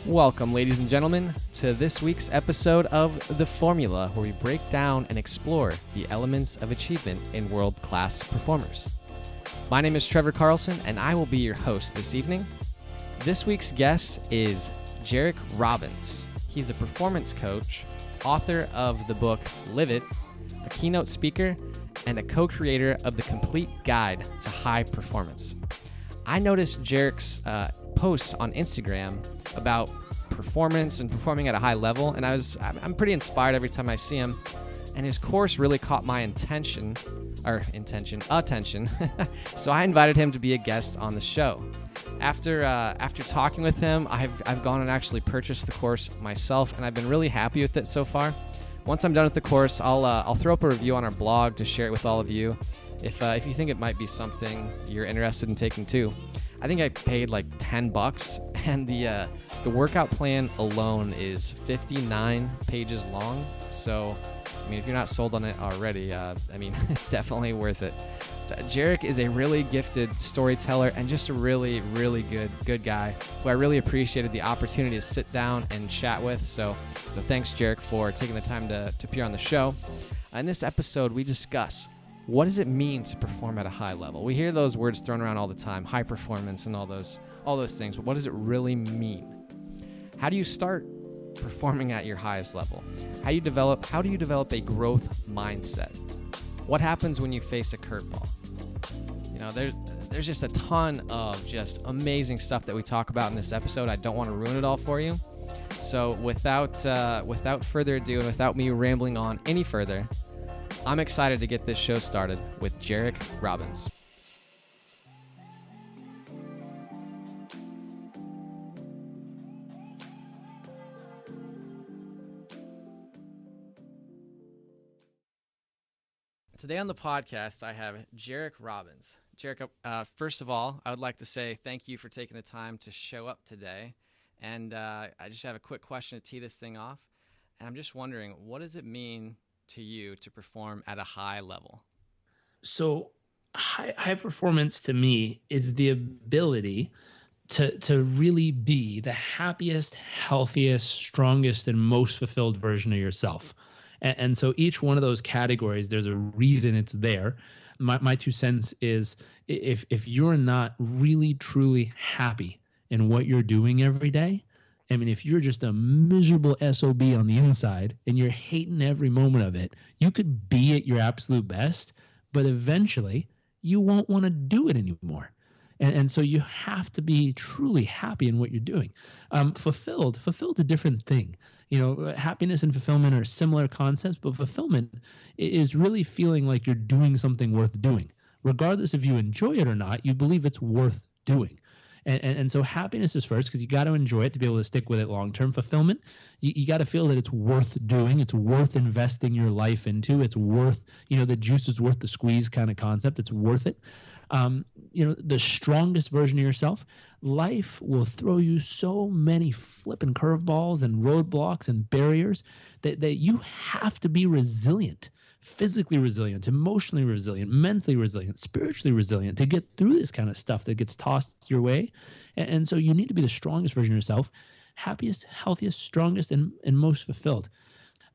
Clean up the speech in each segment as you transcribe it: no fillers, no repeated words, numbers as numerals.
Welcome, ladies and gentlemen, to this week's episode of The Formula, where we break down and explore the elements of achievement in world-class performers. My name is Trevor Carlson, and I will be your host this evening. This week's guest is Jairek Robbins. He's a performance coach, author of the book Live It, a keynote speaker, and a co-creator of The Complete Guide to High Performance. I noticed Jairek's posts on Instagram about performance and performing at a high level, and I'm pretty inspired every time I see him. And his course really caught my attention. So I invited him to be a guest on the show. After talking with him, I've gone and actually purchased the course myself, and I've been really happy with it so far. Once I'm done with the course, I'll throw up a review on our blog to share it with all of you. If you think it might be something you're interested in taking too. I think I paid like $10, and the workout plan alone is 59 pages long. So, I mean, if you're not sold on it already, it's definitely worth it. So, Jairek is a really gifted storyteller and just a really, really good guy who I really appreciated the opportunity to sit down and chat with. So thanks, Jairek, for taking the time to appear on the show. In this episode, we discuss what does it mean to perform at a high level. We hear those words thrown around all the time, high performance and all those things, but what does it really mean? How do you start performing at your highest level? How do you develop a growth mindset? What happens when you face a curveball? You know, there's just a ton of just amazing stuff that we talk about in this episode. I don't want to ruin it all for you. So without further ado, and without me rambling on any further, I'm excited to get this show started with Jairek Robbins. Today on the podcast, I have Jairek Robbins. Jairek, first of all, I would like to say thank you for taking the time to show up today. And I just have a quick question to tee this thing off. And I'm just wondering, what does it mean to you to perform at a high level? So high performance to me is the ability to really be the happiest, healthiest, strongest, and most fulfilled version of yourself. And so each one of those categories, there's a reason it's there. My 2 cents is if you're not really, truly happy in what you're doing every day, I mean, if you're just a miserable SOB on the inside and you're hating every moment of it, you could be at your absolute best, but eventually you won't want to do it anymore. And so you have to be truly happy in what you're doing. Fulfilled's a different thing. You know, happiness and fulfillment are similar concepts, but fulfillment is really feeling like you're doing something worth doing. Regardless if you enjoy it or not, you believe it's worth doing. And so happiness is first because you got to enjoy it to be able to stick with it long-term. Fulfillment, you got to feel that it's worth doing. It's worth investing your life into. It's worth, the juice is worth the squeeze kind of concept. It's worth it. The strongest version of yourself, life will throw you so many flipping curveballs and roadblocks and barriers that you have to be resilient. Physically resilient, emotionally resilient, mentally resilient, spiritually resilient to get through this kind of stuff that gets tossed your way. And so you need to be the strongest version of yourself, happiest, healthiest, strongest, and most fulfilled.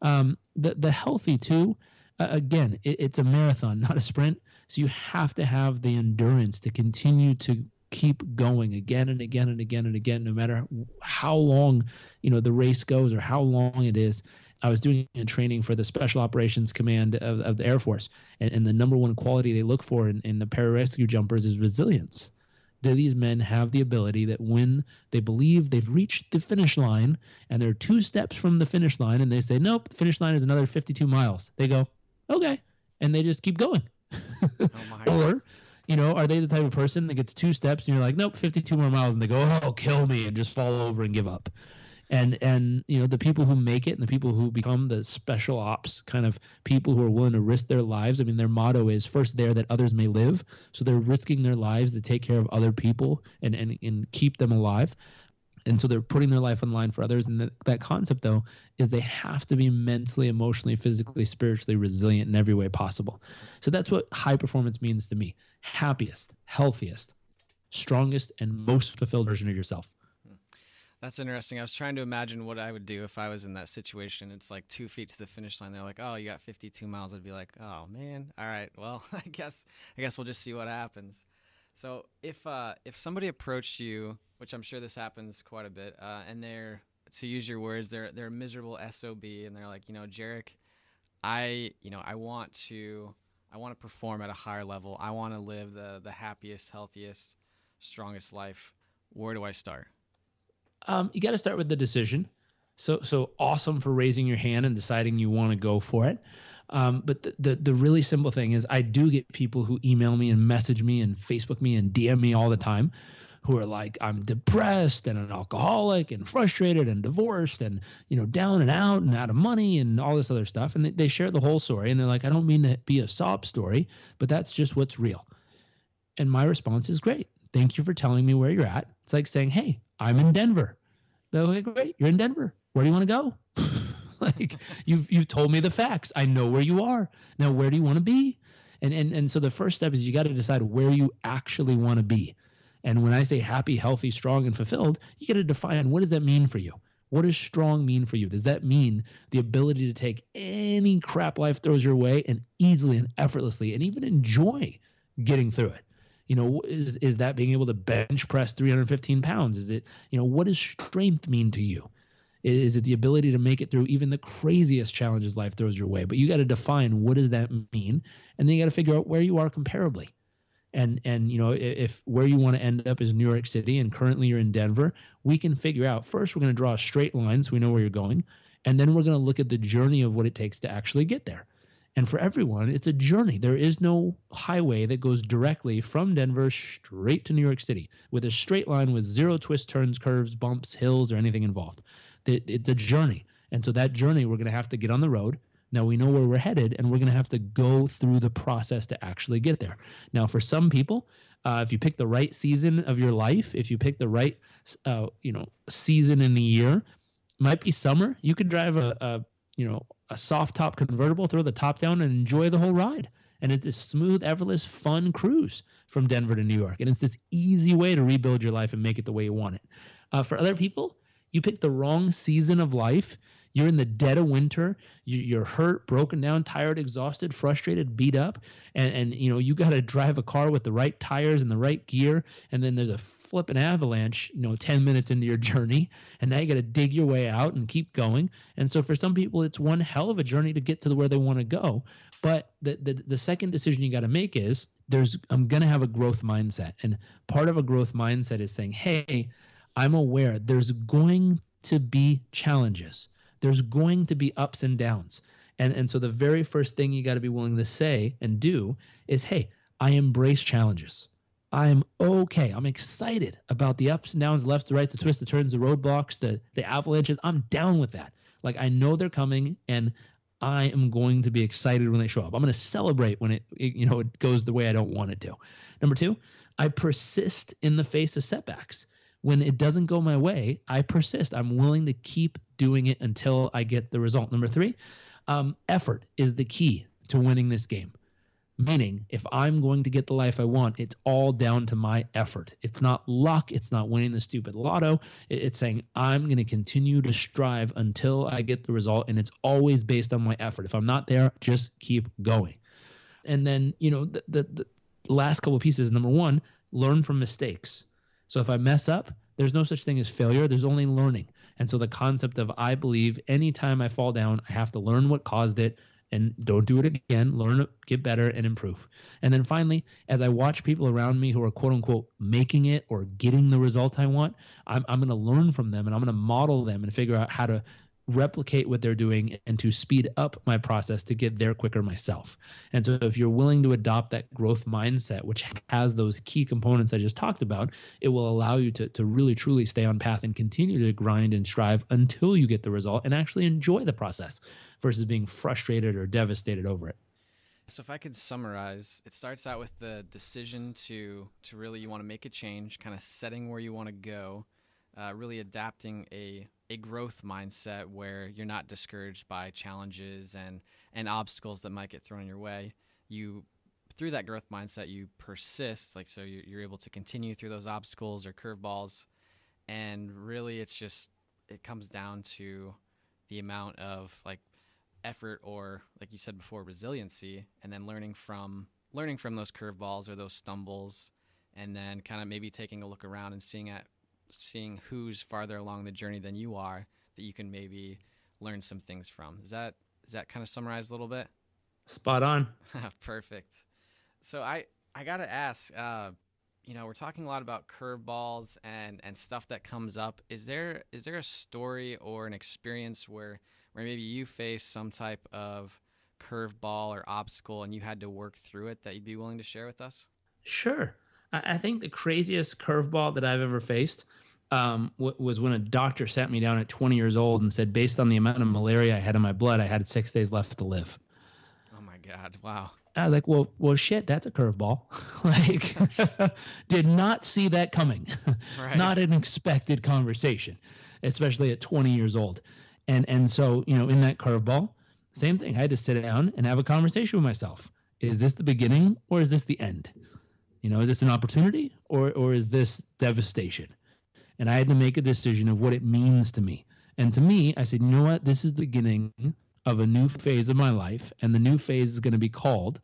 The healthy too, again, it's a marathon, not a sprint. So you have to have the endurance to continue to keep going again and again and again and again, no matter how long, the race goes or how long it is. I was doing a training for the Special Operations Command of the Air Force, and the number one quality they look for in the pararescue jumpers is resilience. These men have the ability that when they believe they've reached the finish line and they're 2 steps from the finish line and they say, nope, the finish line is another 52 miles. They go, okay, and they just keep going. Oh my God. Or, are they the type of person that gets 2 steps and you're like, nope, 52 more miles, and they go, oh, kill me, and just fall over and give up. And the people who make it and the people who become the special ops kind of people who are willing to risk their lives, I mean, their motto is first there that others may live. So they're risking their lives to take care of other people and keep them alive. And so they're putting their life on the line for others. And that concept, though, is they have to be mentally, emotionally, physically, spiritually resilient in every way possible. So that's what high performance means to me. Happiest, healthiest, strongest, and most fulfilled version of yourself. That's interesting. I was trying to imagine what I would do if I was in that situation. It's like 2 feet to the finish line. They're like, "Oh, you got 52 miles." I'd be like, "Oh man, all right. Well, I guess we'll just see what happens." So if somebody approached you, which I'm sure this happens quite a bit, and they're, to use your words, they're a miserable SOB, and they're like, Jairek, I want to perform at a higher level. I want to live the happiest, healthiest, strongest life. Where do I start? You got to start with the decision. So awesome for raising your hand and deciding you want to go for it. But the really simple thing is, I do get people who email me and message me and Facebook me and DM me all the time, who are like, I'm depressed and an alcoholic and frustrated and divorced and, down and out of money and all this other stuff. And they share the whole story, and they're like, I don't mean to be a sob story, but that's just what's real. And my response is, great. Thank you for telling me where you're at. It's like saying, hey, I'm in Denver. They're like, great, you're in Denver. Where do you want to go? Like, you've told me the facts. I know where you are. Now, where do you want to be? And so the first step is you got to decide where you actually want to be. And when I say happy, healthy, strong, and fulfilled, you got to define, what does that mean for you? What does strong mean for you? Does that mean the ability to take any crap life throws your way and easily and effortlessly and even enjoy getting through it? Is that being able to bench press 315 pounds? Is it, what does strength mean to you? Is it the ability to make it through even the craziest challenges life throws your way? But you got to define, what does that mean? And then you got to figure out where you are comparably. And if where you want to end up is New York City and currently you're in Denver, we can figure out, first we're going to draw a straight line so we know where you're going. And then we're going to look at the journey of what it takes to actually get there. And for everyone, it's a journey. There is no highway that goes directly from Denver straight to New York City with a straight line with zero twists, turns, curves, bumps, hills, or anything involved. It's a journey. And so that journey, we're going to have to get on the road. Now we know where we're headed, and we're going to have to go through the process to actually get there. Now, for some people, if you pick the right season of your life, if you pick the right, season in the year, might be summer. You could drive a soft top convertible, throw the top down, and enjoy the whole ride. And it's a smooth, effortless, fun cruise from Denver to New York. And it's this easy way to rebuild your life and make it the way you want it. For other people, you pick the wrong season of life. You're in the dead of winter. You're hurt, broken down, tired, exhausted, frustrated, beat up. And you got to drive a car with the right tires and the right gear. And then there's a flipping avalanche, 10 minutes into your journey. And now you got to dig your way out and keep going. And so for some people, it's one hell of a journey to get to where they want to go. But the second decision you got to make is, I'm going to have a growth mindset. And part of a growth mindset is saying, hey, I'm aware there's going to be challenges. There's going to be ups and downs. And so the very first thing you got to be willing to say and do is, hey, I embrace challenges. I'm okay. I'm excited about the ups and downs, left to right, the twists, the turns, the roadblocks, the avalanches. I'm down with that. Like, I know they're coming, and I am going to be excited when they show up. I'm going to celebrate when it goes the way I don't want it to. Number two, I persist in the face of setbacks. When it doesn't go my way, I persist. I'm willing to keep doing it until I get the result. Number three, effort is the key to winning this game. Meaning, if I'm going to get the life I want, it's all down to my effort. It's not luck. It's not winning the stupid lotto. It's saying I'm going to continue to strive until I get the result, and it's always based on my effort. If I'm not there, just keep going. And then, the last couple of pieces. Number one, learn from mistakes. So if I mess up, there's no such thing as failure. There's only learning. And so the concept of, I believe anytime I fall down, I have to learn what caused it and don't do it again, learn it, get better, and improve. And then finally, as I watch people around me who are quote unquote making it or getting the result I want, I'm going to learn from them, and I'm going to model them and figure out how to replicate what they're doing and to speed up my process to get there quicker myself. And so if you're willing to adopt that growth mindset, which has those key components I just talked about, it will allow you to really truly stay on path and continue to grind and strive until you get the result and actually enjoy the process versus being frustrated or devastated over it. So if I could summarize, it starts out with the decision to really, you want to make a change, kind of setting where you want to go, really adapting a growth mindset where you're not discouraged by challenges and obstacles that might get thrown your way. Through that growth mindset, you persist, so you're able to continue through those obstacles or curveballs. And really it comes down to the amount of like effort, or like you said before, resiliency, and then learning from those curveballs or those stumbles, and then kind of maybe taking a look around and seeing who's farther along the journey than you are, that you can maybe learn some things from. Is that kind of summarized a little bit? Spot on. Perfect. So I gotta ask, we're talking a lot about curveballs and stuff that comes up. Is there a story or an experience where maybe you faced some type of curveball or obstacle and you had to work through it that you'd be willing to share with us? Sure. I think the craziest curveball that I've ever faced was when a doctor sat me down at 20 years old and said, based on the amount of malaria I had in my blood, I had 6 days left to live. Oh my God. Wow. I was like, well, shit, that's a curveball. Like, did not see that coming. Right. Not an expected conversation, especially at 20 years old. And so, in that curveball, same thing. I had to sit down and have a conversation with myself. Is this the beginning or is this the end? Is this an opportunity or is this devastation? And I had to make a decision of what it means to me. And to me, I said, you know what? This is the beginning of a new phase of my life. And the new phase is going to be called,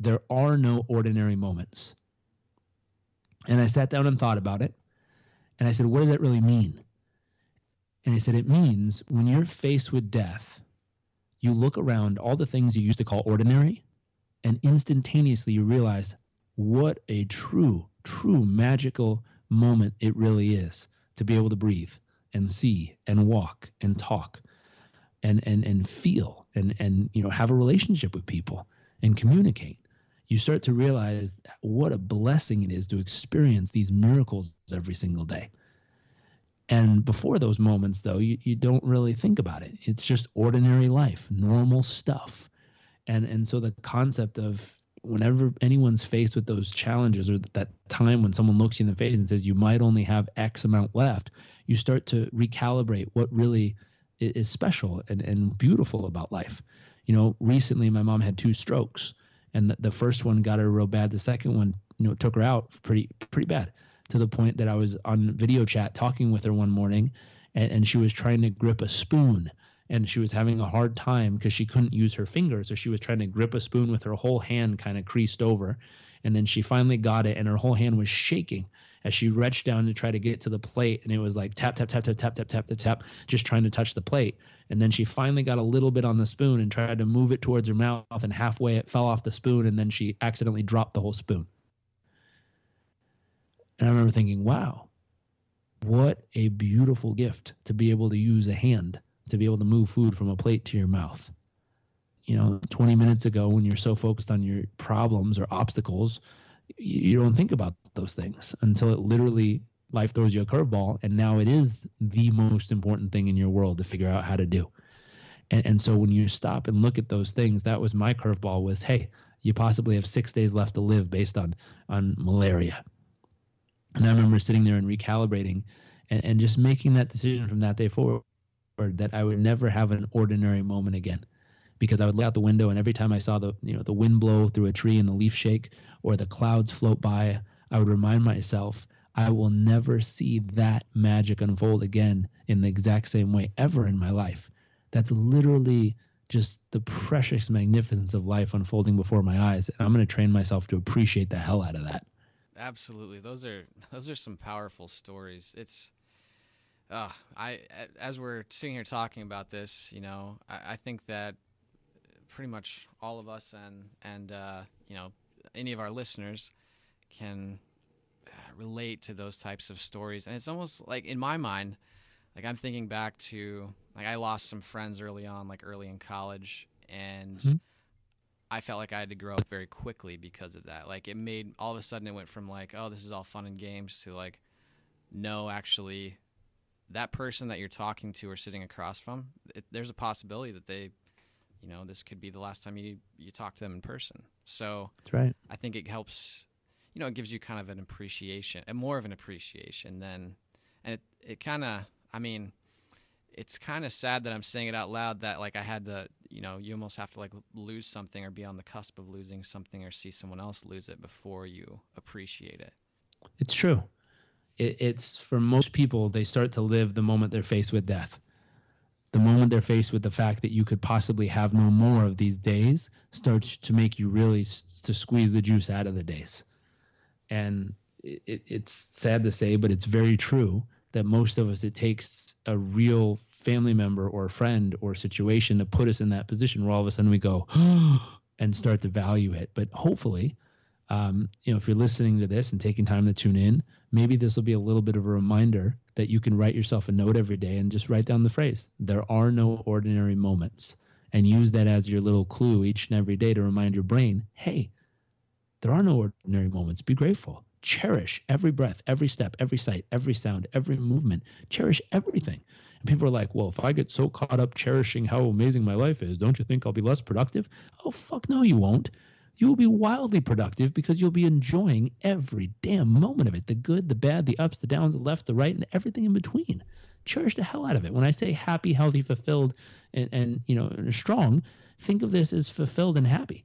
there are no ordinary moments. And I sat down and thought about it. And I said, what does that really mean? And I said, it means when you're faced with death, you look around all the things you used to call ordinary, and instantaneously you realize what a true magical moment it really is to be able to breathe and see and walk and talk and feel and have a relationship with people and communicate. You start to realize what a blessing it is to experience these miracles every single day. And before those moments, though, you don't really think about it. It's just ordinary life, normal stuff. And so the concept of whenever anyone's faced with those challenges, or that time when someone looks you in the face and says you might only have X amount left, you start to recalibrate what really is special and beautiful about life. Recently my mom had 2 strokes, and the first one got her real bad. The second one, took her out pretty bad, to the point that I was on video chat talking with her one morning, and she was trying to grip a spoon. And she was having a hard time because she couldn't use her fingers. So she was trying to grip a spoon with her whole hand kind of creased over. And then she finally got it, and her whole hand was shaking as she reached down to try to get to the plate. And it was like tap, tap, tap, tap, tap, tap, tap, tap, tap, just trying to touch the plate. And then she finally got a little bit on the spoon and tried to move it towards her mouth. And halfway it fell off the spoon. And then she accidentally dropped the whole spoon. And I remember thinking, wow, what a beautiful gift to be able to use a hand to be able to move food from a plate to your mouth. 20 minutes ago, when you're so focused on your problems or obstacles, you don't think about those things until it literally, life throws you a curveball, and now it is the most important thing in your world to figure out how to do. And so when you stop and look at those things, that was my curveball, was, hey, you possibly have 6 days left to live based on malaria. And I remember sitting there and recalibrating and just making that decision from that day forward, that I would never have an ordinary moment again, because I would look out the window, and every time I saw the wind blow through a tree and the leaf shake, or the clouds float by, I would remind myself, I will never see that magic unfold again in the exact same way ever in my life. That's literally just the precious magnificence of life unfolding before my eyes. And I'm going to train myself to appreciate the hell out of that. Absolutely. Those are some powerful stories. It's, as we're sitting here talking about this, I think that pretty much all of us and any of our listeners can relate to those types of stories. And it's almost like, in my mind, like I'm thinking back to, like, I lost some friends early on, like early in college, and I felt like I had to grow up very quickly because of that. Like, it made, all of a sudden it went from like, oh, this is all fun and games, to like, no, actually, that person that you're talking to or sitting across from, there's a possibility that they, this could be the last time you talk to them in person. So that's right. I think it helps, it gives you kind of an appreciation, and more of an appreciation than, and it kind of, it's kind of sad that I'm saying it out loud, that like I had to, you almost have to like lose something or be on the cusp of losing something or see someone else lose it before you appreciate it. It's true. It's for most people, they start to live the moment they're faced with death. The moment they're faced with the fact that you could possibly have no more of these days starts to make you really to squeeze the juice out of the days. And it's sad to say, but it's very true that most of us, it takes a real family member or a friend or situation to put us in that position where all of a sudden we go and start to value it. But hopefully, if you're listening to this and taking time to tune in, maybe this will be a little bit of a reminder that you can write yourself a note every day and just write down the phrase, there are no ordinary moments, and use that as your little clue each and every day to remind your brain, hey, there are no ordinary moments. Be grateful. Cherish every breath, every step, every sight, every sound, every movement. Cherish everything. And people are like, well, if I get so caught up cherishing how amazing my life is, don't you think I'll be less productive? Oh, fuck no, you won't. You will be wildly productive because you'll be enjoying every damn moment of it. The good, the bad, the ups, the downs, the left, the right, and everything in between. Cherish the hell out of it. When I say happy, healthy, fulfilled, and strong, think of this as fulfilled and happy.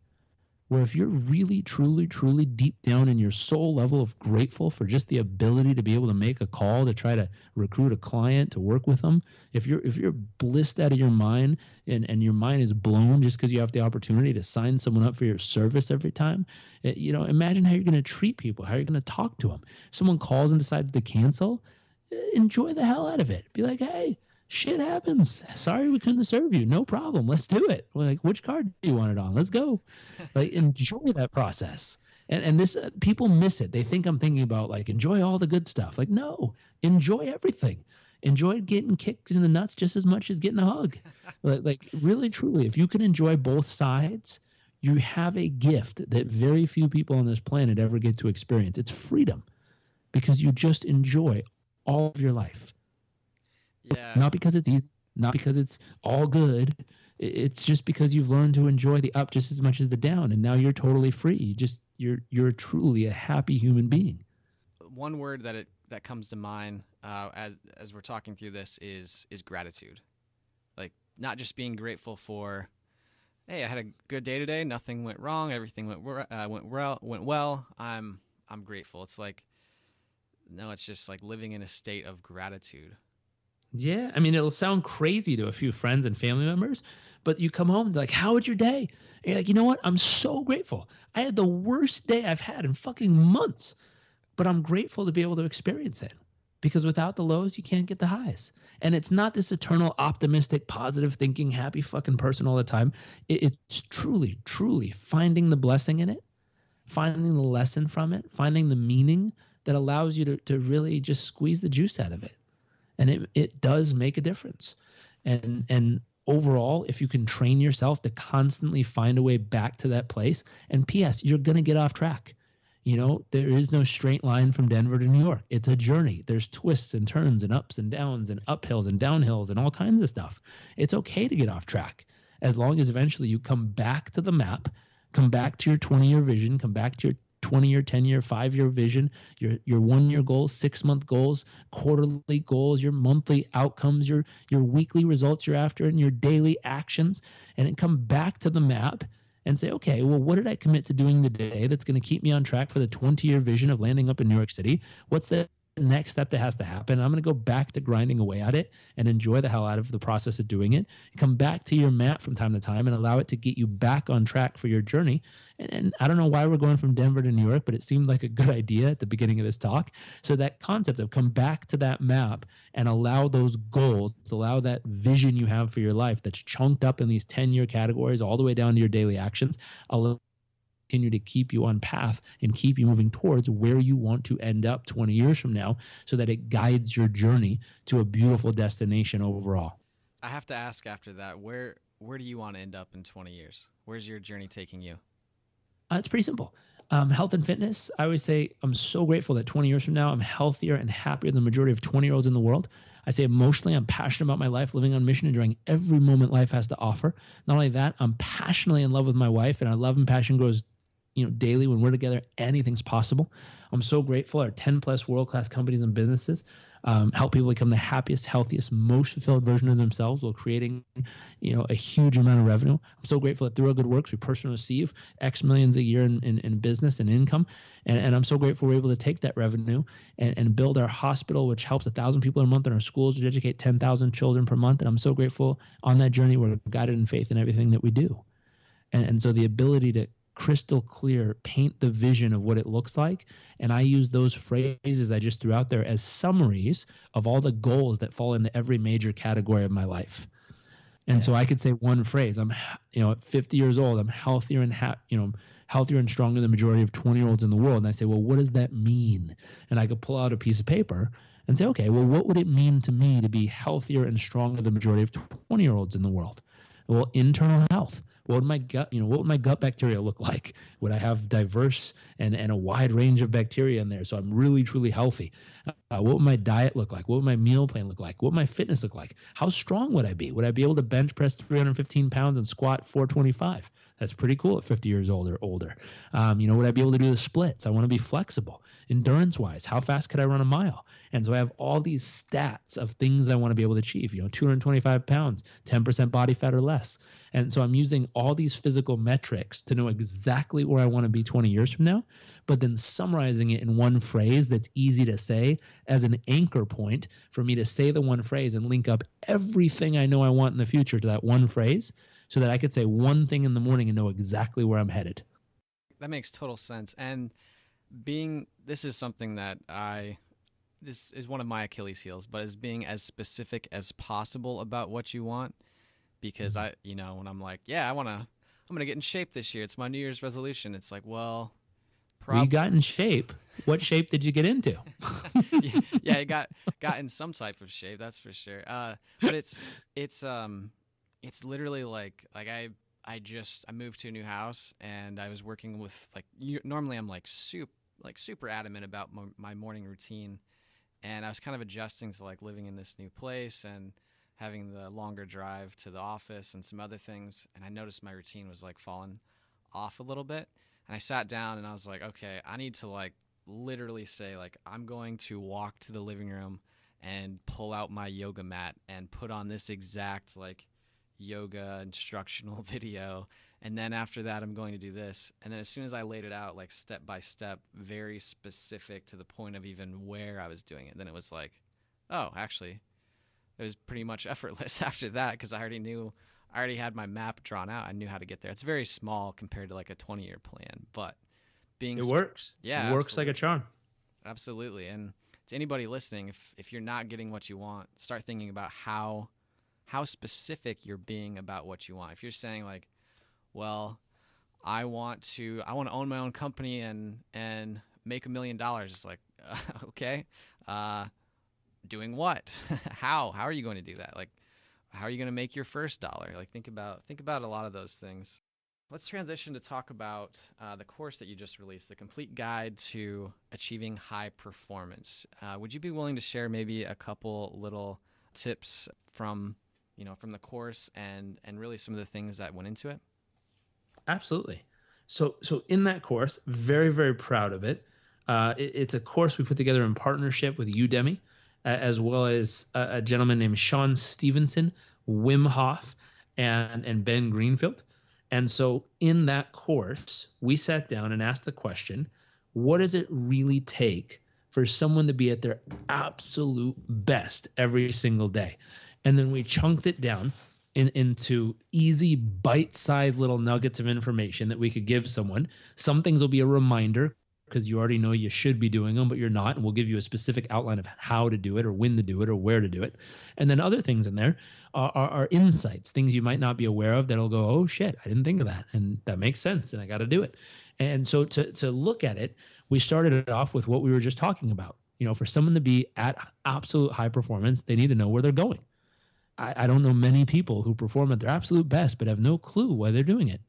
Where if you're really, truly, truly deep down in your soul level of grateful for just the ability to be able to make a call to try to recruit a client to work with them, if you're blissed out of your mind and your mind is blown just because you have the opportunity to sign someone up for your service every time, imagine how you're going to treat people, how you're going to talk to them. If someone calls and decides to cancel, enjoy the hell out of it. Be like, hey, shit happens. Sorry we couldn't serve you. No problem. Let's do it. We're like, which card do you want it on? Let's go. Like, enjoy that process. And this people miss it. They think I'm thinking about like enjoy all the good stuff. Like, no, enjoy everything. Enjoy getting kicked in the nuts just as much as getting a hug. Like really, truly, if you can enjoy both sides, you have a gift that very few people on this planet ever get to experience. It's freedom, because you just enjoy all of your life. Yeah. Not because it's easy, not because it's all good. It's just because you've learned to enjoy the up just as much as the down, and now you're totally free. You're truly a happy human being. One word that comes to mind as we're talking through this is gratitude. Like, not just being grateful for, hey, I had a good day today, nothing went wrong, everything went well. I'm grateful. It's like, no, it's just like living in a state of gratitude. Yeah, I mean, it'll sound crazy to a few friends and family members, but you come home and they're like, how was your day? And you're like, you know what? I'm so grateful. I had the worst day I've had in fucking months, but I'm grateful to be able to experience it, because without the lows, you can't get the highs. And it's not this eternal optimistic, positive thinking, happy fucking person all the time. It's truly, truly finding the blessing in it, finding the lesson from it, finding the meaning that allows you to really just squeeze the juice out of it. And it does make a difference. And overall, if you can train yourself to constantly find a way back to that place, and P.S., you're going to get off track. There is no straight line from Denver to New York. It's a journey. There's twists and turns and ups and downs and uphills and downhills and all kinds of stuff. It's okay to get off track, as long as eventually you come back to the map, come back to your 20-year vision, come back to your 20-year, 10-year, 5-year vision, your 1-year goals, 6-month goals, quarterly goals, your monthly outcomes, your weekly results you're after, and your daily actions, and then come back to the map and say, okay, well, what did I commit to doing today that's going to keep me on track for the 20-year vision of landing up in New York City? What's the next step that has to happen? I'm going to go back to grinding away at it and enjoy the hell out of the process of doing it. Come back to your map from time to time and allow it to get you back on track for your journey. And I don't know why we're going from Denver to New York, but it seemed like a good idea at the beginning of this talk. So that concept of come back to that map and allow those goals, allow that vision you have for your life that's chunked up in these 10-year categories all the way down to your daily actions, continue to keep you on path and keep you moving towards where you want to end up 20 years from now, so that it guides your journey to a beautiful destination overall. I have to ask after that, where do you want to end up in 20 years? Where's your journey taking you? It's pretty simple. Health and fitness. I always say I'm so grateful that 20 years from now, I'm healthier and happier than the majority of 20-year-olds in the world. I say emotionally, I'm passionate about my life, living on mission, enjoying every moment life has to offer. Not only that, I'm passionately in love with my wife, and our love and passion grows daily. When we're together, anything's possible. I'm so grateful. Our 10 plus world-class companies and businesses help people become the happiest, healthiest, most fulfilled version of themselves while creating, a huge amount of revenue. I'm so grateful that through our good works, we personally receive X millions a year in business and income. And I'm so grateful we're able to take that revenue and build our hospital, which helps 1,000 people a month, in our schools, which educate 10,000 children per month. And I'm so grateful on that journey we're guided in faith in everything that we do. And so the ability to crystal clear paint the vision of what it looks like. And I use those phrases I just threw out there as summaries of all the goals that fall into every major category of my life. And so I could say one phrase, I'm, at 50 years old, I'm healthier and healthier and stronger than the majority of 20-year-olds in the world. And I say, well, what does that mean? And I could pull out a piece of paper and say, okay, well, what would it mean to me to be healthier and stronger than the majority of 20-year-olds in the world? Well, internal health. What would my gut bacteria look like? Would I have diverse and a wide range of bacteria in there, so I'm really, truly healthy? What would my diet look like? What would my meal plan look like? What would my fitness look like? How strong would I be? Would I be able to bench press 315 pounds and squat 425? That's pretty cool at 50 years old or older. Would I be able to do the splits? I want to be flexible. Endurance-wise, how fast could I run a mile? And so I have all these stats of things I want to be able to achieve, 225 pounds, 10% body fat or less. And so I'm using all these physical metrics to know exactly where I want to be 20 years from now, but then summarizing it in one phrase that's easy to say as an anchor point for me to say the one phrase and link up everything I know I want in the future to that one phrase, so that I could say one thing in the morning and know exactly where I'm headed. That makes total sense. And this is something that this is one of my Achilles heels, but is being as specific as possible about what you want. Because when I'm like, I'm going to get in shape this year. It's my New Year's resolution. It's like, well, you got in shape. What shape did you get into? yeah, I got in some type of shape, that's for sure. But it's literally like I moved to a new house, and I was working with normally I'm super adamant about my morning routine, and I was kind of adjusting to living in this new place and having the longer drive to the office and some other things. And I noticed my routine was falling off a little bit. And I sat down and I was like, okay, I need to literally say I'm going to walk to the living room and pull out my yoga mat and put on this exact yoga instructional video. And then after that, I'm going to do this. And then as soon as I laid it out, step by step, very specific to the point of even where I was doing it, then it was oh, actually, it was pretty much effortless after that, because I already had my map drawn out. I knew how to get there. It's very small compared to a 20-year plan, but it works. Yeah, it works like a charm. Absolutely. And to anybody listening, if you're not getting what you want, start thinking about how specific you're being about what you want. If you're saying well, I want to own my own company and make $1 million, it's okay. Doing what? How are you going to do that? How are you going to make your first dollar? Think about a lot of those things. Let's transition to talk about the course that you just released, the Complete Guide to Achieving High Performance. Would you be willing to share maybe a couple little tips from the course and really some of the things that went into it? Absolutely. So in that course, very, very proud of it. It's a course we put together in partnership with Udemy, as well as a gentleman named Sean Stevenson, Wim Hof, and Ben Greenfield. And so in that course, we sat down and asked the question, what does it really take for someone to be at their absolute best every single day? And then we chunked it down into easy, bite-sized little nuggets of information that we could give someone. Some things will be a reminder, because you already know you should be doing them, but you're not, and we'll give you a specific outline of how to do it or when to do it or where to do it. And then other things in there are insights, things you might not be aware of that'll go, oh shit, I didn't think of that, and that makes sense, and I got to do it. And so to look at it, we started it off with what we were just talking about. For someone to be at absolute high performance, they need to know where they're going. I don't know many people who perform at their absolute best but have no clue why they're doing it.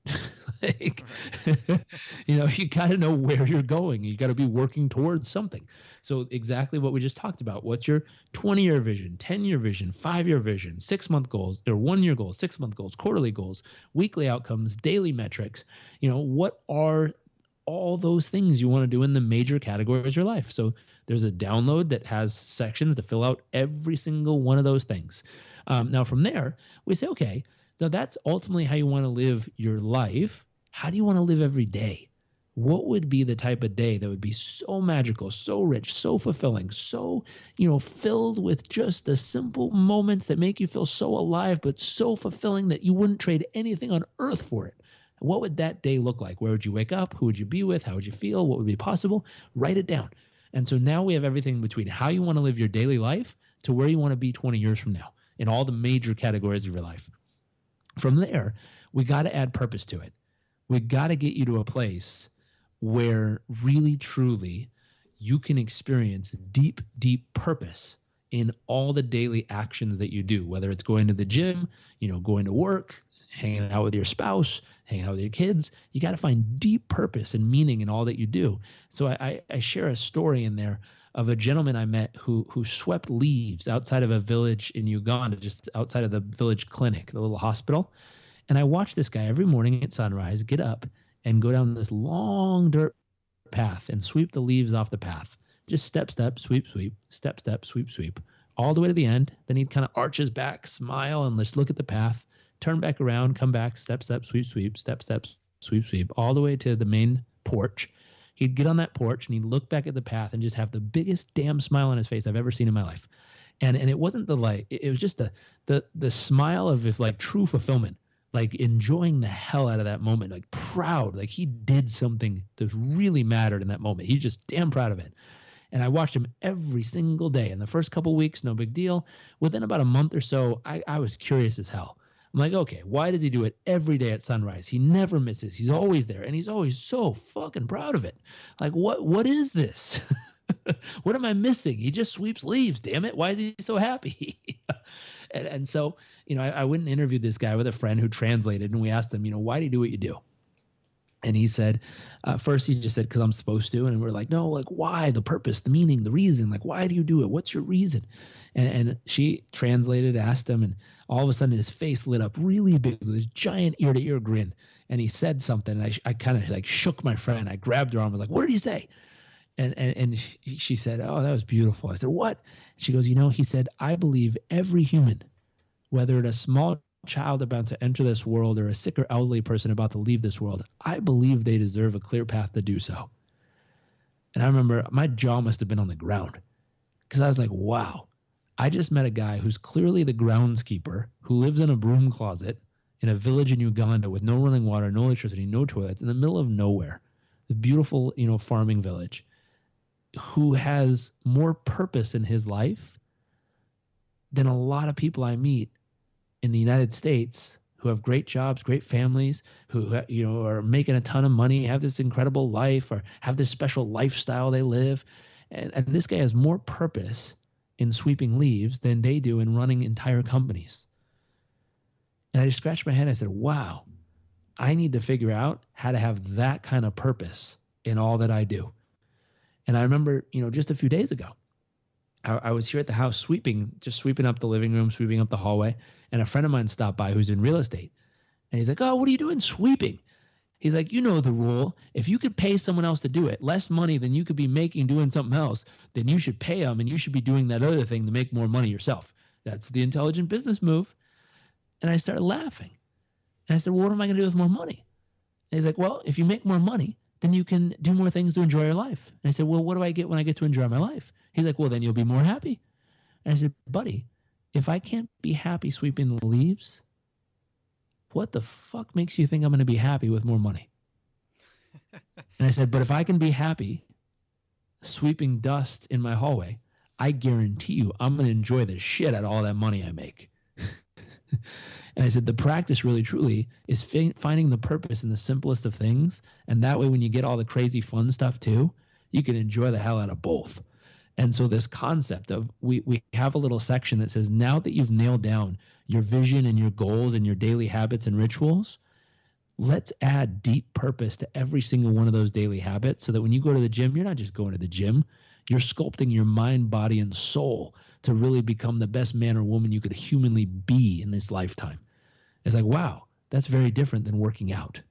You got to know where you're going. You got to be working towards something. So exactly what we just talked about. What's your 20-year vision, 10-year vision, 5-year vision, 6-month goals, or 1-year goals, 6-month goals, quarterly goals, weekly outcomes, daily metrics? What are all those things you want to do in the major categories of your life. So there's a download that has sections to fill out every single one of those things. Now from there, we say, okay, now that's ultimately how you want to live your life. How do you want to live every day? What would be the type of day that would be so magical, so rich, so fulfilling, so, filled with just the simple moments that make you feel so alive, but so fulfilling that you wouldn't trade anything on earth for it? What would that day look like? Where would you wake up? Who would you be with? How would you feel? What would be possible? Write it down. And so now we have everything between how you want to live your daily life to where you want to be 20 years from now in all the major categories of your life. From there, we got to add purpose to it. We got to get you to a place where really, truly, you can experience deep, deep purpose in all the daily actions that you do, whether it's going to the gym, going to work, hanging out with your spouse, hanging out with your kids. You got to find deep purpose and meaning in all that you do. So I share a story in there of a gentleman I met who swept leaves outside of a village in Uganda, just outside of the village clinic, the little hospital. And I watched this guy every morning at sunrise get up and go down this long dirt path and sweep the leaves off the path. Just step, step, sweep, sweep, step, step, sweep, sweep, all the way to the end. Then he'd kind of arch his back, smile, and just look at the path, turn back around, come back, step, step, sweep, sweep, step, step, sweep, sweep, all the way to the main porch. He'd get on that porch and he'd look back at the path and just have the biggest damn smile on his face I've ever seen in my life. And it wasn't the light, it was just the smile of like true fulfillment. Like enjoying the hell out of that moment, like proud, like he did something that really mattered in that moment. He's just damn proud of it. And I watched him every single day. In the first couple of weeks, no big deal. Within about a month or so, I was curious as hell. I'm like, okay, why does he do it every day at sunrise? He never misses. He's always there. And he's always so fucking proud of it. Like, what is this? What am I missing? He just sweeps leaves, damn it. Why is he so happy? And so, I went and interviewed this guy with a friend who translated, and we asked him, why do you do what you do? And he said, first he just said, because I'm supposed to. And we're like, no, like why? The purpose, the meaning, the reason, like why do you do it? What's your reason? And she translated, asked him, and all of a sudden his face lit up really big with this giant ear-to-ear grin. And he said something, and I kind of like shook my friend. I grabbed her arm, I was like, what did he say? And she said, oh, that was beautiful. I said, what? She goes, he said, I believe every human, whether it's a small child about to enter this world or a sick or elderly person about to leave this world, I believe they deserve a clear path to do so. And I remember my jaw must have been on the ground because I was like, wow, I just met a guy who's clearly the groundskeeper who lives in a broom closet in a village in Uganda with no running water, no electricity, no toilets, in the middle of nowhere, the beautiful, farming village, who has more purpose in his life than a lot of people I meet in the United States who have great jobs, great families, who are making a ton of money, have this incredible life, or have this special lifestyle they live. And this guy has more purpose in sweeping leaves than they do in running entire companies. And I just scratched my head. I said, wow, I need to figure out how to have that kind of purpose in all that I do. And I remember, just a few days ago, I was here at the house sweeping up the living room, sweeping up the hallway. And a friend of mine stopped by who's in real estate. And he's like, oh, what are you doing sweeping? He's like, you know the rule. If you could pay someone else to do it, less money than you could be making doing something else, then you should pay them and you should be doing that other thing to make more money yourself. That's the intelligent business move. And I started laughing. And I said, well, what am I going to do with more money? And he's like, well, if you make more money, then you can do more things to enjoy your life. And I said, well, what do I get when I get to enjoy my life? He's like, well, then you'll be more happy. And I said, buddy, if I can't be happy sweeping the leaves, what the fuck makes you think I'm going to be happy with more money? And I said, but if I can be happy sweeping dust in my hallway, I guarantee you I'm going to enjoy the shit out of all that money I make. And I said, the practice really, truly is finding the purpose in the simplest of things. And that way, when you get all the crazy fun stuff too, you can enjoy the hell out of both. And so this concept of we have a little section that says, now that you've nailed down your vision and your goals and your daily habits and rituals, let's add deep purpose to every single one of those daily habits so that when you go to the gym, you're not just going to the gym, you're sculpting your mind, body, and soul to really become the best man or woman you could humanly be in this lifetime. It's like, wow, that's very different than working out.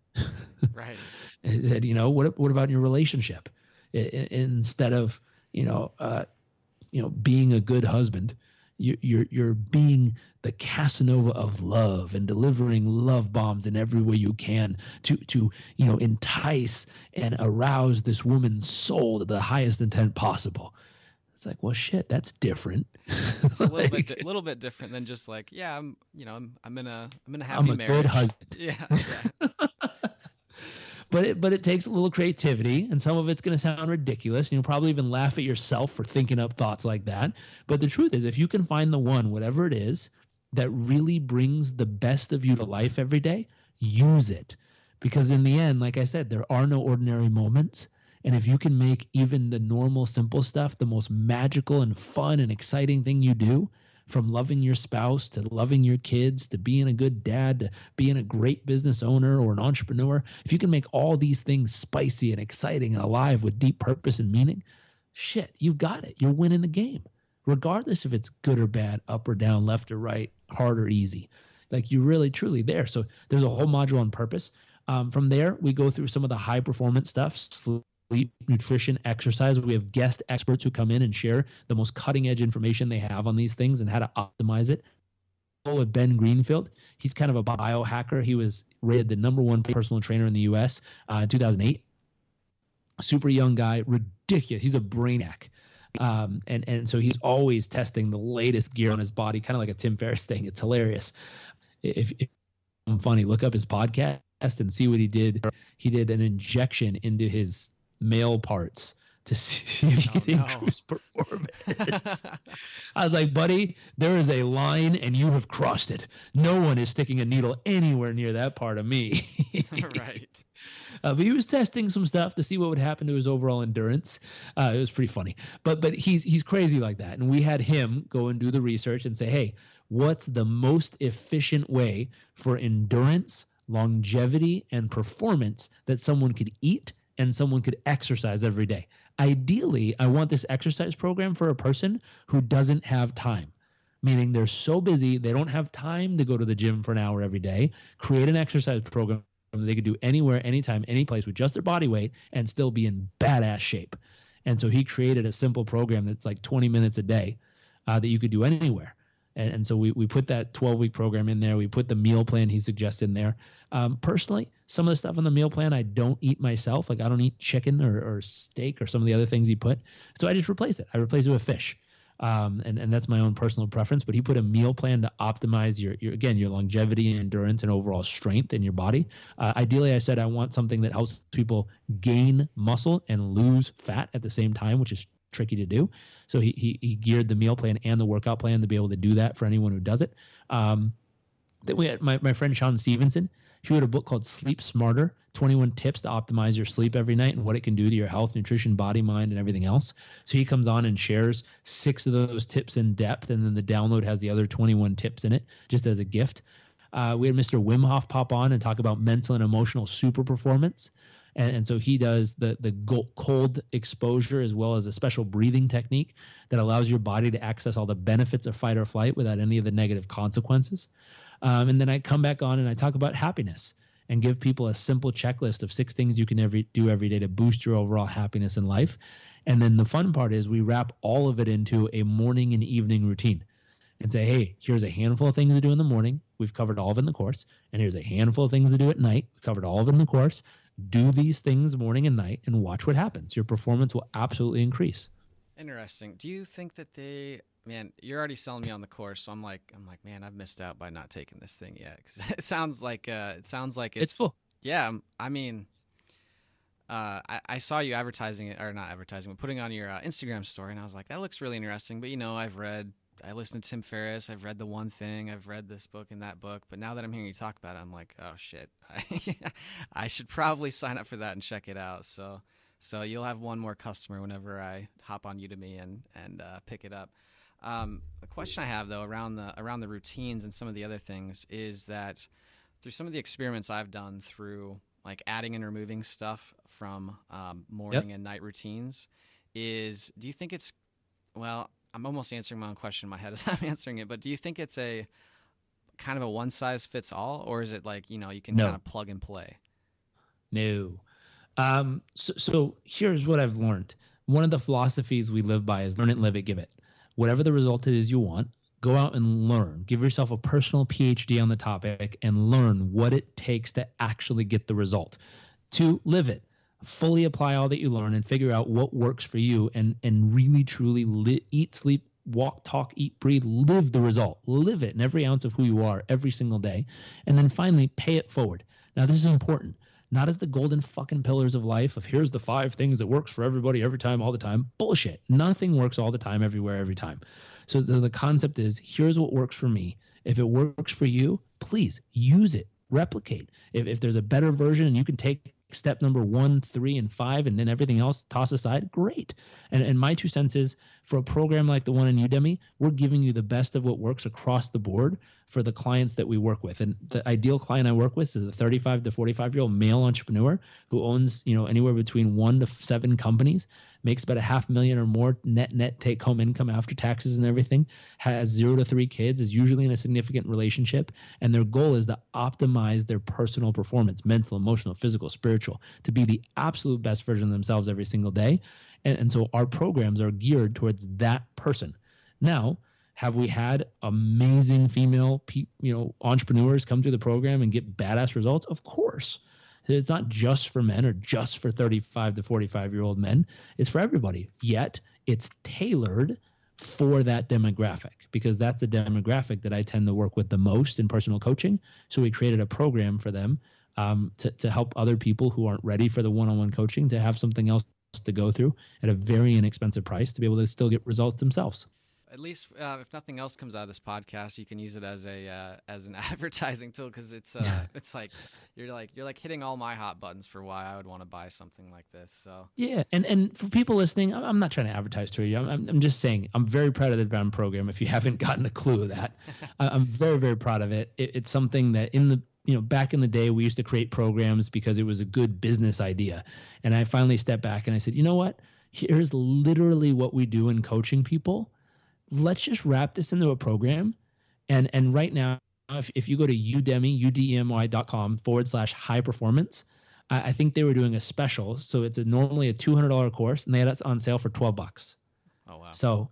Right. And he said, what about your relationship? Instead of, being a good husband, you're being the Casanova of love and delivering love bombs in every way you can to entice and arouse this woman's soul to the highest intent possible. It's like, well, shit, that's different. It's a little bit different than just like, yeah, I'm in a happy marriage. I'm a good husband. Yeah. But it takes a little creativity, and some of it's going to sound ridiculous. You'll probably even laugh at yourself for thinking up thoughts like that. But the truth is, if you can find the one, whatever it is, that really brings the best of you to life every day, use it. Because in the end, like I said, there are no ordinary moments. And if you can make even the normal, simple stuff the most magical and fun and exciting thing you do, from loving your spouse to loving your kids to being a good dad to being a great business owner or an entrepreneur, if you can make all these things spicy and exciting and alive with deep purpose and meaning, shit, you've got it. You're winning the game, regardless if it's good or bad, up or down, left or right, hard or easy. Like, you're really, truly there. So there's a whole module on purpose. From there, we go through some of the high performance stuff, sleep, nutrition, exercise. We have guest experts who come in and share the most cutting edge information they have on these things and how to optimize it. With Ben Greenfield, he's kind of a biohacker. He was rated the #1 personal trainer in the US in 2008. Super young guy, ridiculous. He's a brainiac. And so he's always testing the latest gear on his body, kind of like a Tim Ferriss thing. It's hilarious. If I'm funny, look up his podcast and see what he did. He did an injection into his male parts to see if he could increase performance. I was like, buddy, there is a line and you have crossed it. No one is sticking a needle anywhere near that part of me. Right. But he was testing some stuff to see what would happen to his overall endurance. It was pretty funny. But he's crazy like that. And we had him go and do the research and say, hey, what's the most efficient way for endurance, longevity, and performance that someone could eat and someone could exercise every day? Ideally, I want this exercise program for a person who doesn't have time, meaning they're so busy, they don't have time to go to the gym for an hour every day. Create an exercise program that they could do anywhere, anytime, any place with just their body weight and still be in badass shape. And so he created a simple program that's like 20 minutes a day that you could do anywhere. And so we put that 12-week program in there. We put the meal plan he suggests in there. Personally, some of the stuff on the meal plan I don't eat myself. Like, I don't eat chicken or steak or some of the other things he put. So I just replaced it. I replaced it with fish. And that's my own personal preference. But he put a meal plan to optimize your longevity and endurance and overall strength in your body. Ideally, I said I want something that helps people gain muscle and lose fat at the same time, which is tricky to do. So he geared the meal plan and the workout plan to be able to do that for anyone who does it. Then we had my friend Sean Stevenson. He wrote a book called Sleep Smarter, 21 Tips to Optimize Your Sleep Every Night and what it can do to your health, nutrition, body, mind, and everything else. So he comes on and shares 6 of those tips in depth, and then the download has the other 21 tips in it just as a gift. We had Mr. Wim Hof pop on and talk about mental and emotional super performance. And so he does the cold exposure as well as a special breathing technique that allows your body to access all the benefits of fight or flight without any of the negative consequences. And then I come back on and I talk about happiness and give people a simple checklist of 6 things you can do every day to boost your overall happiness in life. And then the fun part is we wrap all of it into a morning and evening routine and say, hey, here's a handful of things to do in the morning. We've covered all of it in the course. And here's a handful of things to do at night. We've covered all of it in the course. Do these things morning and night and watch what happens. Your performance will absolutely increase. Interesting. Do you think that man, you're already selling me on the course, so I'm like, man, I've missed out by not taking this thing yet. 'Cause it sounds like it's full. Yeah, I mean, I saw you advertising it, or not advertising, but putting on your Instagram story, and I was like, that looks really interesting. But I listened to Tim Ferriss, I've read The One Thing, I've read this book and that book, but now that I'm hearing you talk about it, I'm like, oh shit, I should probably sign up for that and check it out. So you'll have one more customer whenever I hop on Udemy and pick it up. The question I have though around the routines and some of the other things is that through some of the experiments I've done through like adding and removing stuff from morning and night routines, do you think it's, well, I'm almost answering my own question in my head as I'm answering it, but do you think it's a kind of a one size fits all, or is it like, you can kind of plug and play? No. So here's what I've learned. One of the philosophies we live by is learn it, live it, give it. Whatever the result is you want, go out and learn. Give yourself a personal PhD on the topic and learn what it takes to actually get the result. 2, live it. Fully apply all that you learn and figure out what works for you and really, truly eat, sleep, walk, talk, eat, breathe, live the result. Live it in every ounce of who you are every single day. And then finally, pay it forward. Now, this is important. Not as the golden fucking pillars of life of here's the 5 things that works for everybody every time, all the time. Bullshit. Nothing works all the time, everywhere, every time. So the concept is here's what works for me. If it works for you, please use it. Replicate. If there's a better version and you can take step number 1, 3, and 5, and then everything else toss aside, great. And my 2 cents is for a program like the one in Udemy, we're giving you the best of what works across the board for the clients that we work with. And the ideal client I work with is a 35 to 45-year-old male entrepreneur who owns, anywhere between 1 to 7 companies, makes about $500,000 or more net take home income after taxes and everything, has 0 to 3 kids, is usually in a significant relationship, and their goal is to optimize their personal performance, mental, emotional, physical, spiritual, to be the absolute best version of themselves every single day. And so our programs are geared towards that person. Now, have we had amazing female entrepreneurs come through the program and get badass results? Of course. It's not just for men or just for 35 to 45-year-old men. It's for everybody. Yet it's tailored for that demographic because that's the demographic that I tend to work with the most in personal coaching. So we created a program for them to help other people who aren't ready for the one-on-one coaching to have something else to go through at a very inexpensive price to be able to still get results themselves. At least, if nothing else comes out of this podcast, you can use it as an advertising tool because it's like you're hitting all my hot buttons for why I would want to buy something like this. So yeah, and for people listening, I'm not trying to advertise to you. I'm just saying I'm very proud of the Brown program. If you haven't gotten a clue of that, I'm very, very proud of it. It's something that back in the day we used to create programs because it was a good business idea, and I finally stepped back and I said, you know what? Here's literally what we do in coaching people. Let's just wrap this into a program. And right now, if you go to udemy.com/high performance, I think they were doing a special. So it's normally a $200 course and they had us on sale for $12. Oh, wow. So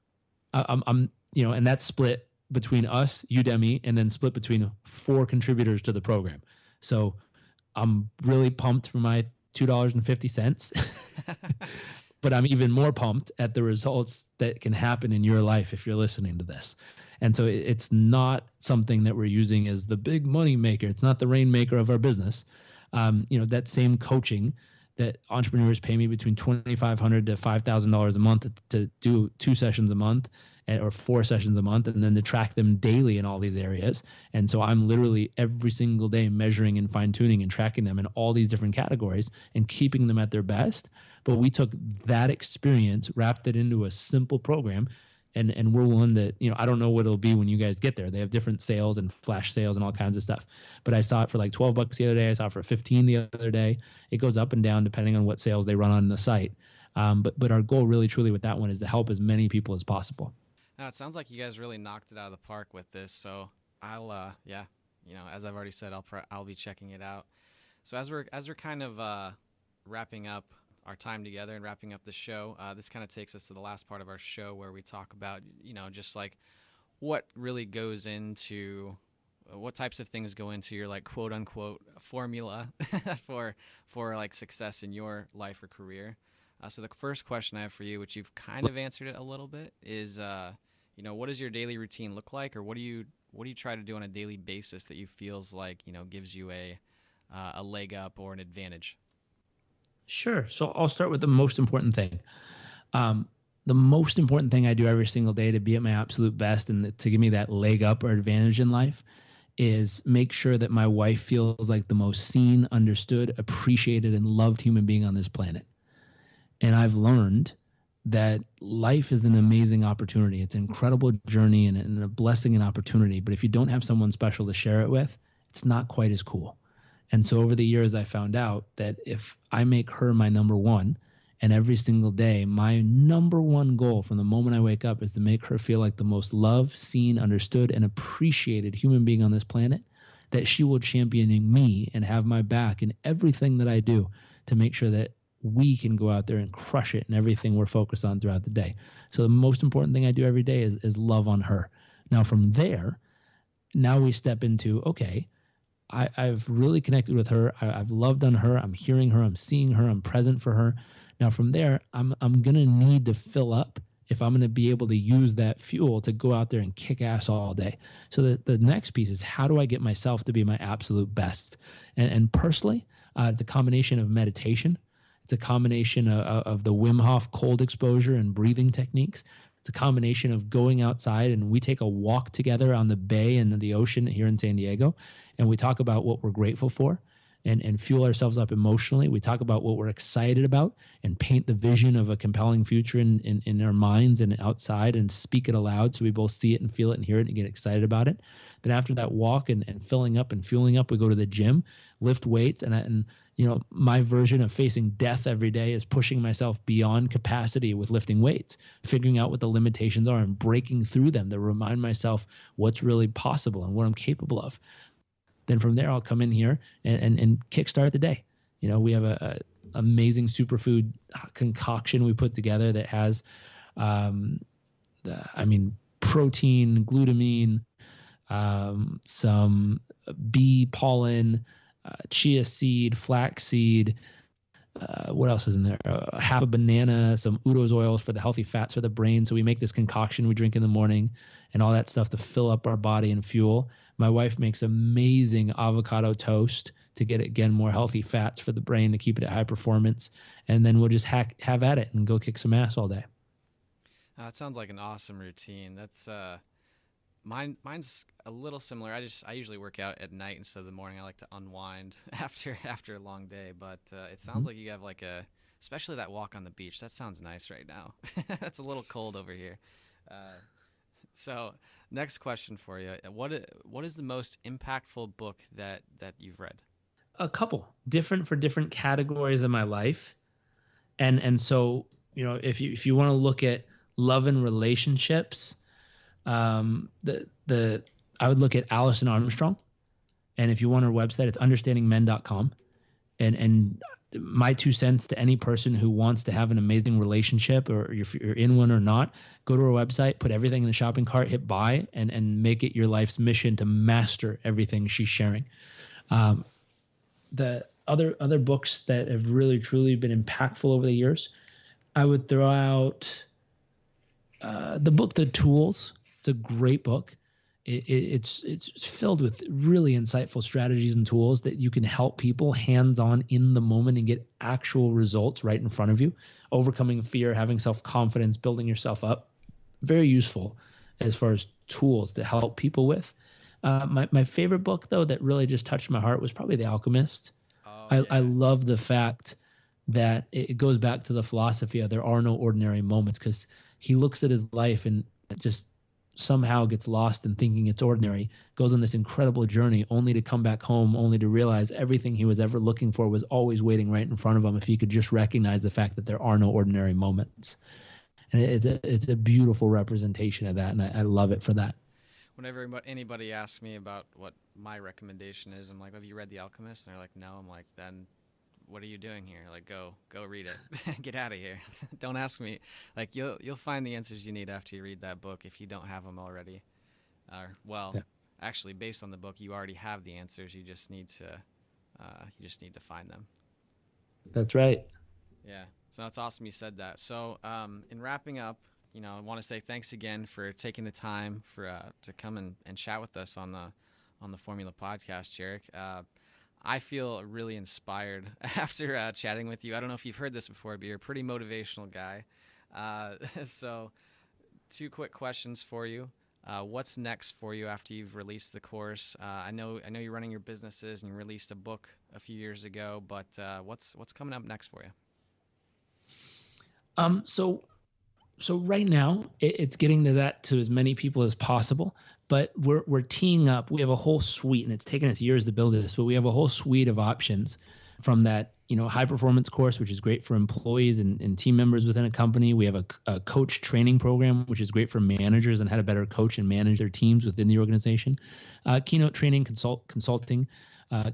I'm and that's split between us, Udemy, and then split between 4 contributors to the program. So I'm really pumped for my $2.50. But I'm even more pumped at the results that can happen in your life if you're listening to this. And so it's not something that we're using as the big money maker. It's not the rainmaker of our business. That same coaching that entrepreneurs pay me between $2,500 to $5,000 a month to do 2 sessions a month or 4 sessions a month, and then to track them daily in all these areas. And so I'm literally every single day measuring and fine tuning and tracking them in all these different categories and keeping them at their best. But we took that experience, wrapped it into a simple program, and we're one that, I don't know what it'll be when you guys get there. They have different sales and flash sales and all kinds of stuff. But I saw it for like $12 the other day. I saw it for $15 the other day. It goes up and down depending on what sales they run on the site. But our goal really truly with that one is to help as many people as possible. Now, it sounds like you guys really knocked it out of the park with this. So I'll, as I've already said, I'll be checking it out. So as we're kind of wrapping up our time together and wrapping up the show, this kind of takes us to the last part of our show where we talk about, just like what really goes into, what types of things go into your like quote unquote formula for like success in your life or career. So the first question I have for you, which you've kind of answered it a little bit, is, what does your daily routine look like, or what do you try to do on a daily basis that you feels like, gives you a leg up or an advantage? Sure. So I'll start with the most important thing. The most important thing I do every single day to be at my absolute best and to give me that leg up or advantage in life is make sure that my wife feels like the most seen, understood, appreciated, and loved human being on this planet. And I've learned that life is an amazing opportunity. It's an incredible journey and a blessing and opportunity. But if you don't have someone special to share it with, it's not quite as cool. And so over the years, I found out that if I make her my number one, and every single day, my number one goal from the moment I wake up is to make her feel like the most loved, seen, understood, and appreciated human being on this planet, that she will champion me and have my back in everything that I do to make sure that we can go out there and crush it in everything we're focused on throughout the day. So the most important thing I do every day is love on her. Now from there, now we step into, okay, I've really connected with her. I've loved on her. I'm hearing her. I'm seeing her. I'm present for her. Now from there, I'm going to need to fill up if I'm going to be able to use that fuel to go out there and kick ass all day. So the next piece is, how do I get myself to be my absolute best? And personally, it's a combination of meditation. It's a combination of the Wim Hof cold exposure and breathing techniques. It's a combination of going outside, and we take a walk together on the bay and the ocean here in San Diego, and we talk about what we're grateful for and fuel ourselves up emotionally. We talk about what we're excited about and paint the vision of a compelling future in our minds and outside, and speak it aloud so we both see it and feel it and hear it and get excited about it. Then after that walk and filling up and fueling up, we go to the gym, lift weights, and you know, my version of facing death every day is pushing myself beyond capacity with lifting weights, figuring out what the limitations are and breaking through them to remind myself what's really possible and what I'm capable of. Then from there, I'll come in here and kickstart the day. You know, we have a amazing superfood concoction we put together that has, protein, glutamine, some bee pollen, chia seed, flax seed. What else is in there? Half a banana, some Udo's oils for the healthy fats for the brain. So we make this concoction we drink in the morning and all that stuff to fill up our body and fuel. My wife makes amazing avocado toast to get, again, more healthy fats for the brain to keep it at high performance. And then we'll just have at it and go kick some ass all day. That sounds like an awesome routine. That's mine's a little similar. I usually work out at night instead of the morning. I like to unwind after a long day. But it sounds like you have like especially that walk on the beach. That sounds nice right now. It's a little cold over here. So next question for you. What is the most impactful book that you've read? A couple, different for different categories of my life. And so, you know, if you want to look at love and relationships, I would look at Allison Armstrong. And if you want her website, it's understandingmen.com. And my 2 cents to any person who wants to have an amazing relationship, or if you're in one or not, go to her website, put everything in the shopping cart, hit buy, and make it your life's mission to master everything she's sharing. The other books that have really, truly been impactful over the years, I would throw out the book, The Tools. It's a great book. It's filled with really insightful strategies and tools that you can help people hands-on in the moment and get actual results right in front of you. Overcoming fear, having self-confidence, building yourself up. Very useful as far as tools to help people with. My favorite book, though, that really just touched my heart was probably The Alchemist. I love the fact that it goes back to the philosophy of there are no ordinary moments, because he looks at his life and just somehow gets lost in thinking it's ordinary, goes on this incredible journey only to come back home, only to realize everything he was ever looking for was always waiting right in front of him if he could just recognize the fact that there are no ordinary moments. And it's a beautiful representation of that, and I love it for that. Whenever anybody asks me about what my recommendation is, I'm like, have you read The Alchemist? And they're like, no. I'm like, then what are you doing here? Like, go read it. Get out of here. Don't ask me. Like, you'll find the answers you need after you read that book if you don't have them already. Actually, based on the book, you already have the answers. You just need to find them. That's right. Yeah. So that's awesome you said that. So in wrapping up, you know, I want to say thanks again for taking the time to come and chat with us on the Formula Podcast, Jairek. I feel really inspired after chatting with you. I don't know if you've heard this before, but you're a pretty motivational guy. So 2 quick questions for you. What's next for you after you've released the course? I know you're running your businesses and you released a book a few years ago, but what's coming up next for you? So right now it's getting to as many people as possible, but we're teeing up. We have a whole suite, and it's taken us years to build this, but we have a whole suite of options from that, you know, high performance course, which is great for employees and team members within a company. We have a coach training program, which is great for managers and how to better coach and manage their teams within the organization. Keynote training, consulting,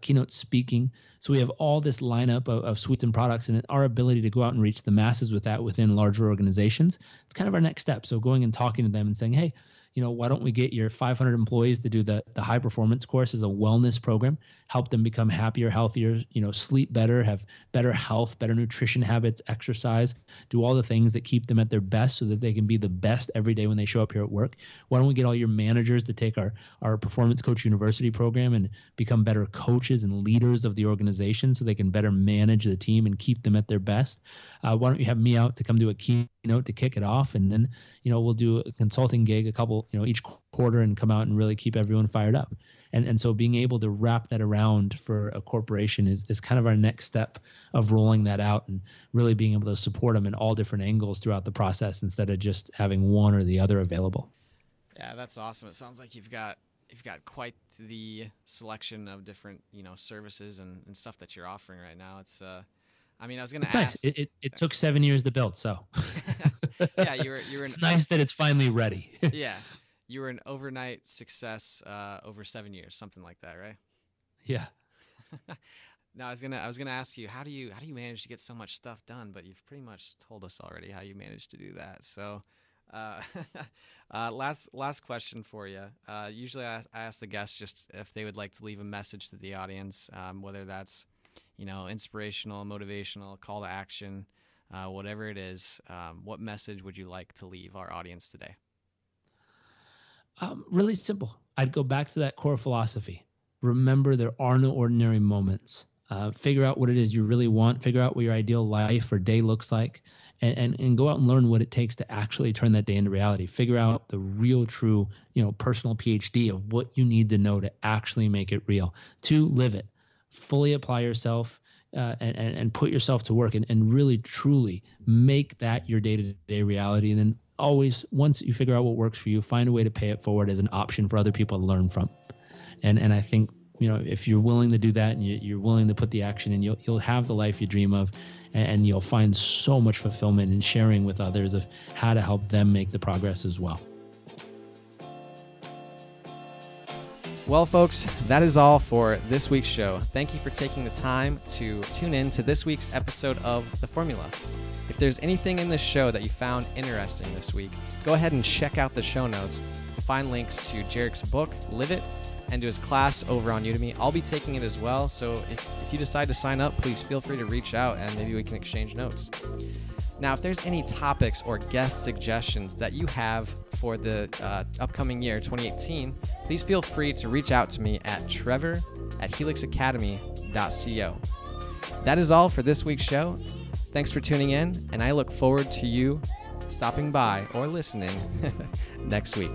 keynote speaking. So we have all this lineup of suites and products, and our ability to go out and reach the masses with that within larger organizations. It's kind of our next step. So going and talking to them and saying, hey, why don't we get your 500 employees to do the high performance course as a wellness program, help them become happier, healthier, sleep better, have better health, better nutrition habits, exercise, do all the things that keep them at their best so that they can be the best every day when they show up here at work. Why don't we get all your managers to take our Performance Coach University program and become better coaches and leaders of the organization so they can better manage the team and keep them at their best? Why don't you have me out to come do a keynote to kick it off, and then we'll do a consulting gig a couple each quarter and come out and really keep everyone fired up. And so being able to wrap that around for a corporation is kind of our next step of rolling that out and really being able to support them in all different angles throughout the process instead of just having one or the other available. Yeah, that's awesome. It sounds like you've got quite the selection of different services and stuff that you're offering right now. It's I was going to ask. Nice. It took 7 years to build, so yeah, you're it's nice that it's finally ready. Yeah, you were an overnight success over 7 years, something like that, right? Yeah. No, I was gonna ask you, how do you manage to get so much stuff done? But you've pretty much told us already how you managed to do that. So, last question for you. Usually I ask the guests just if they would like to leave a message to the audience, whether that's inspirational, motivational, call to action, whatever it is. What message would you like to leave our audience today? Really simple. I'd go back to that core philosophy. Remember, there are no ordinary moments. Figure out what it is you really want. Figure out what your ideal life or day looks like, and go out and learn what it takes to actually turn that day into reality. Figure out the real, true, personal PhD of what you need to know to actually make it real. 2, live it. Fully apply yourself and put yourself to work and really, truly make that your day-to-day reality. And then always, once you figure out what works for you, find a way to pay it forward as an option for other people to learn from. And I think, if you're willing to do that and you're willing to put the action in, you'll have the life you dream of, and you'll find so much fulfillment in sharing with others of how to help them make the progress as well. Well, folks, that is all for this week's show. Thank you for taking the time to tune in to this week's episode of The Formula. If there's anything in this show that you found interesting this week, go ahead and check out the show notes to find links to Jairek's book, Live It, and to his class over on Udemy. I'll be taking it as well, so if you decide to sign up, please feel free to reach out and maybe we can exchange notes. Now, if there's any topics or guest suggestions that you have for the upcoming year, 2018, please feel free to reach out to me at trevor@helixacademy.co. That is all for this week's show. Thanks for tuning in, and I look forward to you stopping by or listening next week.